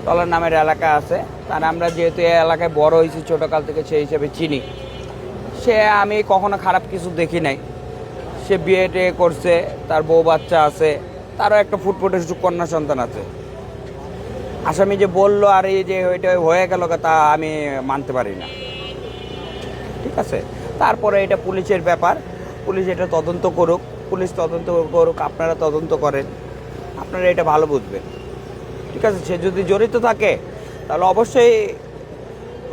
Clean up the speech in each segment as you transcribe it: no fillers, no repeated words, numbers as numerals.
টলার নামের এলাকা আছে। তার আমরা যেহেতু এই এলাকায় বড় হয়েছি ছোটোকাল থেকে, সেই হিসেবে চিনি। সে আমি কখনো খারাপ কিছু দেখি নাই। সে বিয়ে টিয়ে করছে, তার বউ বাচ্চা আছে, তারও একটা ফুটফুটে কন্যা সন্তান আছে। আসামি যে বললো আর এই যে ওইটা হয়ে গেল তা আমি মানতে পারি না, ঠিক আছে। তারপরে এটা পুলিশের ব্যাপার, পুলিশ এটা তদন্ত করুক, পুলিশ তদন্ত করুক, আপনারা তদন্ত করেন, আপনারা এটা ভালো বুঝবেন, ঠিক আছে। সে যদি জড়িত থাকে তাহলে অবশ্যই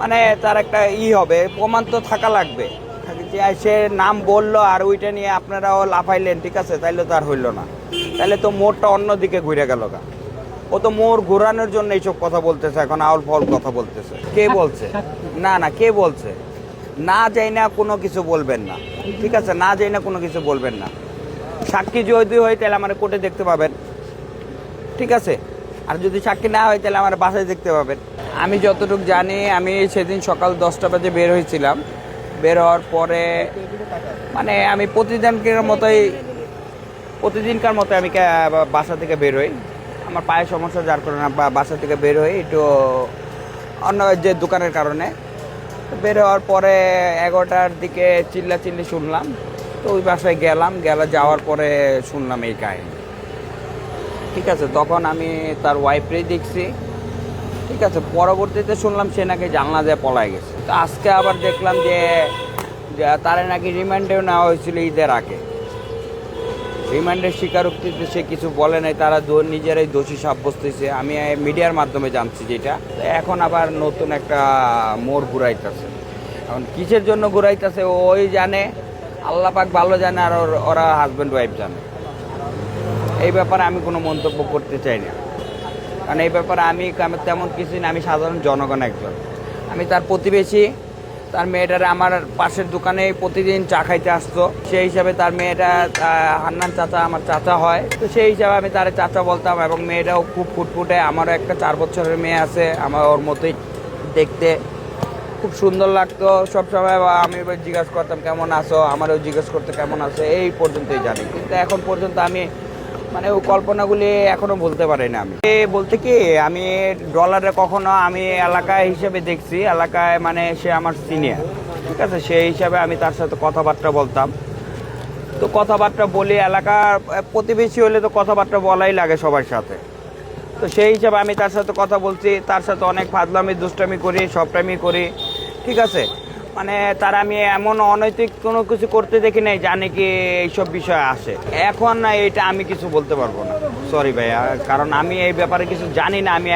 মানে তার একটা হবে, প্রমাণ তো থাকা লাগবে। যে সে নাম বললো আর ওইটা নিয়ে আপনারাও লাফাইলেন, ঠিক আছে, তাইলে তো আর হইল না। তাহলে তো মোড়টা অন্যদিকে ঘুরে গেল গা। ও তো মোড় ঘোরানোর জন্য এইসব কথা বলতেছে, এখন আউল ফল কথা বলতেছে। কে বলছে? না কে বলছে? না যাই না কোনো কিছু বলবেন না, ঠিক আছে, না যাই না কোনো কিছু বলবেন না। সাক্ষী যদি হয় তাহলে আমার কোর্টে দেখতে পাবেন, ঠিক আছে। আর যদি সাক্ষী না হয় তাহলে আমার বাসায় দেখতে পাবেন। আমি যতটুকু জানি, আমি সেদিন সকাল 10টা বাজে বের হয়েছিলাম। বের হওয়ার পরে মানে আমি প্রতিদিনকার মতো আমি বাসা থেকে বের হই। আমার পায়ের সমস্যা, যার কারণে বাসা থেকে বের হই একটু অন্য যে দোকানের কারণে। বের হওয়ার পরে 11টার দিকে চিল্লাচিল্লি শুনলাম, তো ওই বাসায় যাওয়ার পরে শুনলাম এই কাহিনী, ঠিক আছে। তখন আমি তার ওয়াইফরেই দেখছি, ঠিক আছে। পরবর্তীতে শুনলাম সে নাকি জানলা দিয়ে পলায় গেছে। তো আজকে আবার দেখলাম যে তারে নাকি রিমান্ডেও নেওয়া হয়েছিল ঈদের আগে। রিমান্ডের স্বীকারোক্তিতে সে কিছু বলে নাই, তারা নিজেরাই দোষী সাব্যস্ত হয়েছে। আমি মিডিয়ার মাধ্যমে জানছি যেটা। এখন আবার নতুন একটা মোড় ঘুরাইতেছে। এখন কিসের জন্য ঘুরাইতেছে ওই জানে, আল্লাহ পাক ভালো জানে, আর ওরা হাজব্যান্ড ওয়াইফ জানে। এই ব্যাপারে আমি কোনো মন্তব্য করতে চাই না, কারণ এই ব্যাপারে আমি তেমন কিছু না। আমি সাধারণ জনগণ একজন, আমি তার প্রতিবেশী। তার মেয়েটারে আমার পাশের দোকানে প্রতিদিন চা খাইতে আসতো, সেই হিসাবে তার মেয়েটা হান্নান চাচা আমার চাচা হয়, তো সেই হিসাবে আমি তার চাচা বলতাম। এবং মেয়েটাও খুব ফুটফুটে, আমারও একটা 4 বছরের মেয়ে আছে, আমার ওর মতোই দেখতে, খুব সুন্দর লাগতো। সবসময় আমি জিজ্ঞাসা করতাম কেমন আছো, আমারও জিজ্ঞেস করতে কেমন আছো, এই পর্যন্তই জানি। কিন্তু এখন পর্যন্ত আমি মানে ওই কল্পনাগুলি এখনো বলতে পারি না। আমি বলতে কি, আমি ডলারে কখনো আমি এলাকায় হিসেবে দেখছি, এলাকায় মানে সে আমার সিনিয়র, ঠিক আছে। সেই হিসাবে আমি তার সাথে কথাবার্তা বলতাম। তো কথাবার্তা বলি, এলাকার প্রতিবেশী হলে তো কথাবার্তা বলাই লাগে সবার সাথে। তো সেই হিসাবে আমি তার সাথে কথা বলছি, তার সাথে অনেক ফাজলামি দুষ্টামি করি, সবটাইমই করি, ঠিক আছে। মানে তার আমি এমন অনৈতিক কোনো কিছু করতে দেখি নাই জানি কি এইসব বিষয় আসে। এখন এটা আমি কিছু বলতে পারবো না, সরি ভাইয়া, কারণ আমি এই ব্যাপারে কিছু জানি না। আমি